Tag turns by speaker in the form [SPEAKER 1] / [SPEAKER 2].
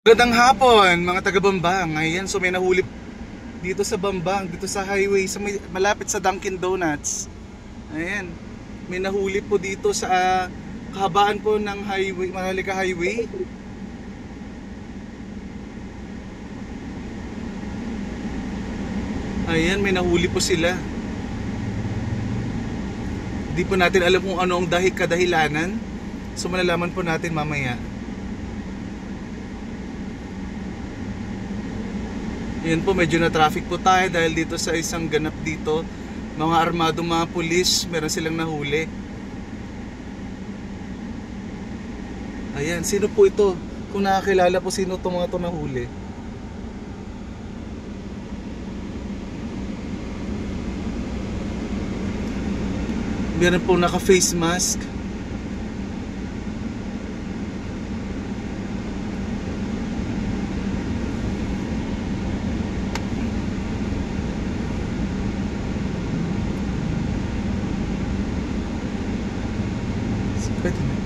[SPEAKER 1] Magandang hapon mga taga Bambang. Ayan, so may nahuli dito sa Bambang, dito sa highway, malapit sa Dunkin Donuts. Ayan, may nahuli po dito sa kahabaan po ng highway, Maharlika Highway. Ayan, may nahuli po sila. Di po natin alam kung ano ang kadahilanan. So malalaman po natin mamaya. Ayan po, medyo na traffic po tayo dahil dito sa isang ganap dito, mga armadong mga pulis, meron silang nahuli. Ayan, sino po ito? Kung nakakilala po, sino itong mga ito nahuli? Meron po naka face mask. Pwede na.